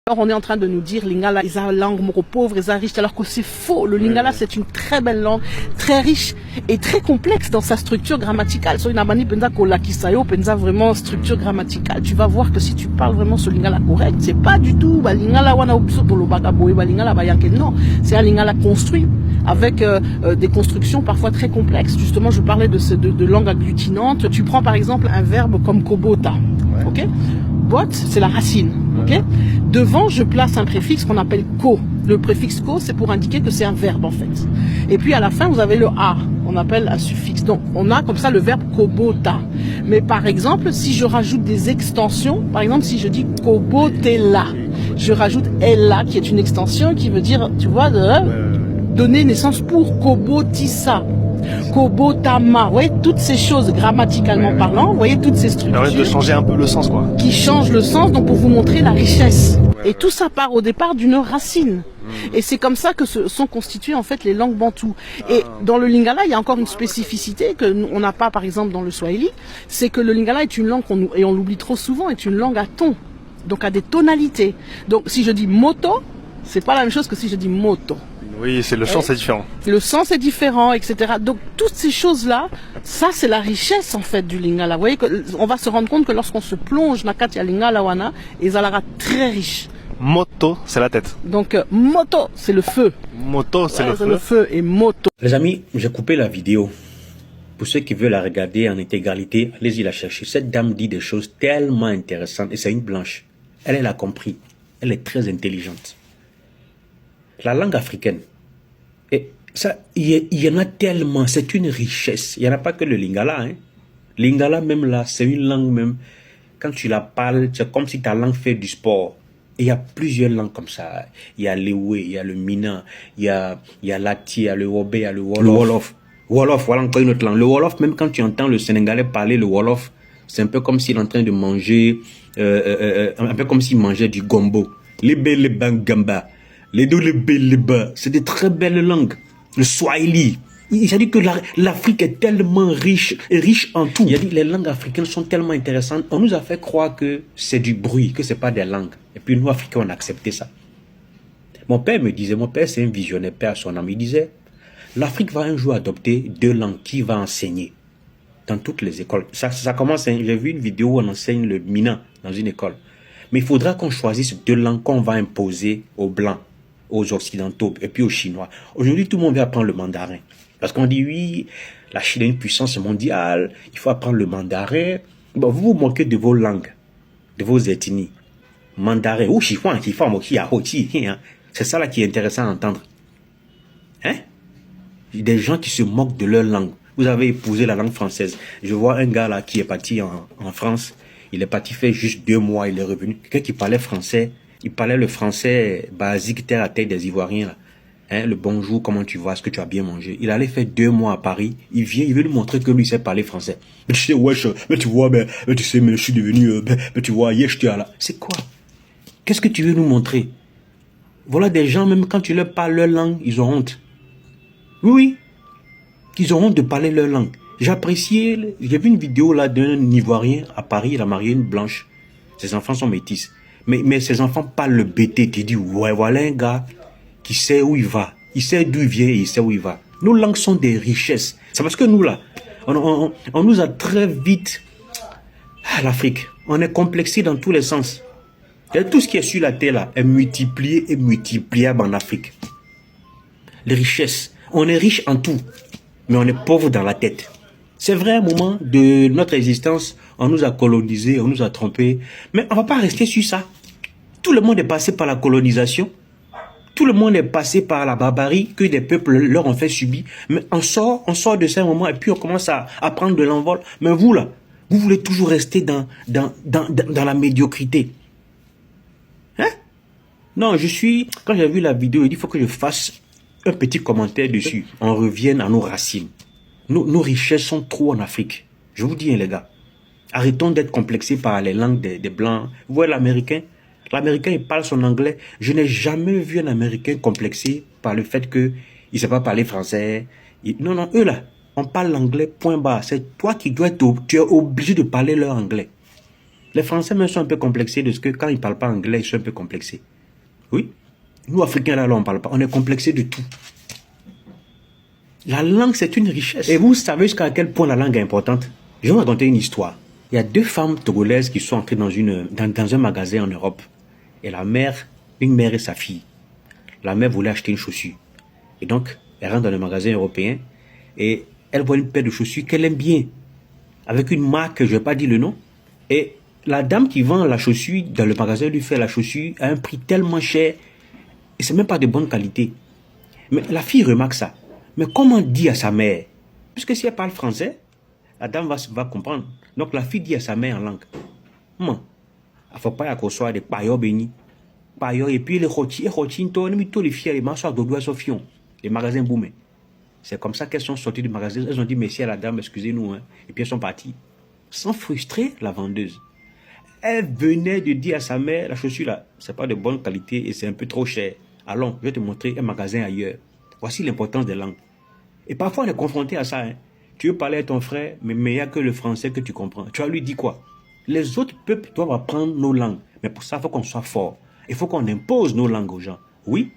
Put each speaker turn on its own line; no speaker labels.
Alors on est en train de nous dire Lingala est une langue pauvre et riche, alors que c'est faux. Le Lingala c'est une très belle langue, très riche et très complexe dans sa structure grammaticale. So inabani penza kola kisayo penza vraiment structure grammaticale. Tu vas voir que si tu parles vraiment ce Lingala correct, c'est pas du tout ba Lingala wana opso tolo bakaboy ba Lingala ba yanke. Non, c'est un Lingala construit avec des constructions parfois très complexes. Justement, je parlais de langue agglutinante. Tu prends par exemple un verbe comme kobota, ok? Bot, c'est la racine, ok? Devant, je place un préfixe qu'on appelle ko. Le préfixe ko, c'est pour indiquer que c'est un verbe en fait. Et puis à la fin, vous avez le a, on appelle un suffixe. Donc on a comme ça le verbe kobota. Mais par exemple, si je rajoute des extensions, par exemple si je dis kobotela, je rajoute ella qui est une extension qui veut dire, tu vois, donner naissance pour kobotissa. Kobotama, vous voyez, toutes ces choses grammaticalement parlant, vous voyez, toutes ces structures.
Permettre de changer un peu le sens, quoi.
Qui changent le sens, donc pour vous montrer la richesse. Et tout ça part au départ d'une racine. Et c'est comme ça que sont constituées en fait les langues bantoues. Et dans le Lingala, il y a encore une spécificité qu'on n'a pas par exemple dans le Swahili, c'est que le Lingala est une langue, et on l'oublie trop souvent, est une langue à ton, donc à des tonalités. Donc si je dis moto, c'est pas la même chose que si je dis moto.
Oui, c'est le sens est différent.
Le sens est différent, etc. Donc toutes ces choses-là, ça c'est la richesse en fait du Lingala. Vous voyez qu'on va se rendre compte que lorsqu'on se plonge dans Katia Lingala wana, ils alara très riche.
Moto, c'est la tête.
Donc moto, c'est le feu.
Moto, c'est le feu.
Le feu et moto.
Les amis, j'ai coupé la vidéo. Pour ceux qui veulent la regarder en intégralité, allez-y la chercher. Cette dame dit des choses tellement intéressantes et c'est une blanche. Elle a compris. Elle est très intelligente. La langue africaine, et ça, il y en a tellement, c'est une richesse. Il n'y en a pas que le Lingala. Hein. Lingala même là, c'est une langue même. Quand tu la parles, c'est comme si ta langue fait du sport. Et il y a plusieurs langues comme ça. Il y a l'Ewe, il y a le Mina, il y a l'Ati, il y a le Wobe, il y a le Wolof. Wolof, voilà encore une autre langue. Le Wolof, même quand tu entends le Sénégalais parler le Wolof, c'est un peu comme s'il est en train de manger, un peu comme s'il mangeait du gombo. Les bangamba. Les deux, les bas, c'est des très belles langues. Le Swahili. Il a dit que l'Afrique est tellement riche en tout. Il a dit que les langues africaines sont tellement intéressantes. On nous a fait croire que c'est du bruit, que c'est pas des langues. Et puis nous, Africains, on a accepté ça. Mon père me disait, mon père c'est un visionnaire, père à son âme. Il disait, l'Afrique va un jour adopter deux langues qui va enseigner dans toutes les écoles. Ça commence, hein, j'ai vu une vidéo où on enseigne le Mina dans une école. Mais il faudra qu'on choisisse deux langues qu'on va imposer aux Blancs, aux Occidentaux et puis aux Chinois. Aujourd'hui, tout le monde veut apprendre le mandarin. Parce qu'on dit, oui, la Chine est une puissance mondiale, il faut apprendre le mandarin. Bon, vous vous moquez de vos langues, de vos ethnies. Mandarin, ou chiffon, c'est ça là qui est intéressant à entendre. Hein? Des gens qui se moquent de leur langue. Vous avez épousé la langue française. Je vois un gars là qui est parti en France. Il est parti faire juste 2 mois, il est revenu. Quelqu'un qui parlait français. Il parlait le français basique, terre à terre des Ivoiriens. Là. Hein, le bonjour, comment tu vas, est-ce que tu as bien mangé? Il allait faire 2 mois à Paris. Il vient, il veut nous montrer que lui sait parler français. Mais tu sais, wesh, mais tu vois, mais tu sais, mais je suis devenu, mais tu vois, hier, je suis là. C'est quoi? Qu'est-ce que tu veux nous montrer? Voilà des gens, même quand tu leur parles leur langue, ils ont honte. Oui, qu'ils ont honte de parler leur langue. J'appréciais, j'ai vu une vidéo là d'un Ivoirien à Paris, il a marié une blanche. Ses enfants sont métis. Mais ses enfants parlent le BT. Tu dis, ouais, voilà un gars qui sait où il va. Il sait d'où il vient et il sait où il va. Nos langues sont des richesses. C'est parce que nous, là, on nous a très vite... l'Afrique, on est complexé dans tous les sens. Et tout ce qui est sur la terre, là, est multiplié et multipliable en Afrique. Les richesses. On est riche en tout, mais on est pauvre dans la tête. C'est vrai, à un moment de notre existence, on nous a colonisés, on nous a trompés. Mais on ne va pas rester sur ça. Tout le monde est passé par la colonisation. Tout le monde est passé par la barbarie que des peuples leur ont fait subir. Mais on sort de ces moments et puis on commence à prendre de l'envol. Mais vous, là, vous voulez toujours rester dans la médiocrité. Hein? Non, quand j'ai vu la vidéo, il dit qu'il faut que je fasse un petit commentaire dessus. On revienne à nos racines. Nos richesses sont trop en Afrique. Je vous dis, hein, les gars. Arrêtons d'être complexés par les langues des Blancs. Vous voyez l'Américain? L'Américain, il parle son anglais. Je n'ai jamais vu un Américain complexé par le fait qu'il ne sait pas parler français. Non, eux là, on parle l'anglais, point barre. C'est toi qui dois tu es obligé de parler leur anglais. Les Français même sont un peu complexés de ce que quand ils ne parlent pas anglais, ils sont un peu complexés. Oui. Nous, Africains, là, on ne parle pas. On est complexé de tout. La langue, c'est une richesse. Et vous savez jusqu'à quel point la langue est importante? Je vais vous raconter une histoire. Il y a deux femmes togolaises qui sont entrées dans un magasin en Europe. Et la mère, une mère et sa fille. La mère voulait acheter une chaussure. Et donc, elle rentre dans le magasin européen et elle voit une paire de chaussures qu'elle aime bien. Avec une marque, je ne vais pas dire le nom. Et la dame qui vend la chaussure dans le magasin lui fait la chaussure à un prix tellement cher. Et c'est même pas de bonne qualité. Mais la fille remarque ça. Mais comment dire à sa mère? Puisque si elle parle français, la dame va comprendre. Donc la fille dit à sa mère en langue. Maman, il ne faut pas qu'on soit des paillots bénis. Paillots et puis les rôtis, les filles, les marchands de doigts sofions, les magasins boumés. C'est comme ça qu'elles sont sorties du magasin. Elles ont dit merci à la dame, excusez-nous. Hein. Et puis elles sont parties. Sans frustrer la vendeuse. Elle venait de dire à sa mère, la chaussure là, c'est pas de bonne qualité et c'est un peu trop cher. Allons, je vais te montrer un magasin ailleurs. Voici l'importance des langues. Et parfois on est confronté à ça. Hein. Tu veux parler à ton frère, mais il n'y a que le français que tu comprends. Tu vas lui dire quoi? Les autres peuples doivent apprendre nos langues. Mais pour ça, il faut qu'on soit fort. Il faut qu'on impose nos langues aux gens. Oui,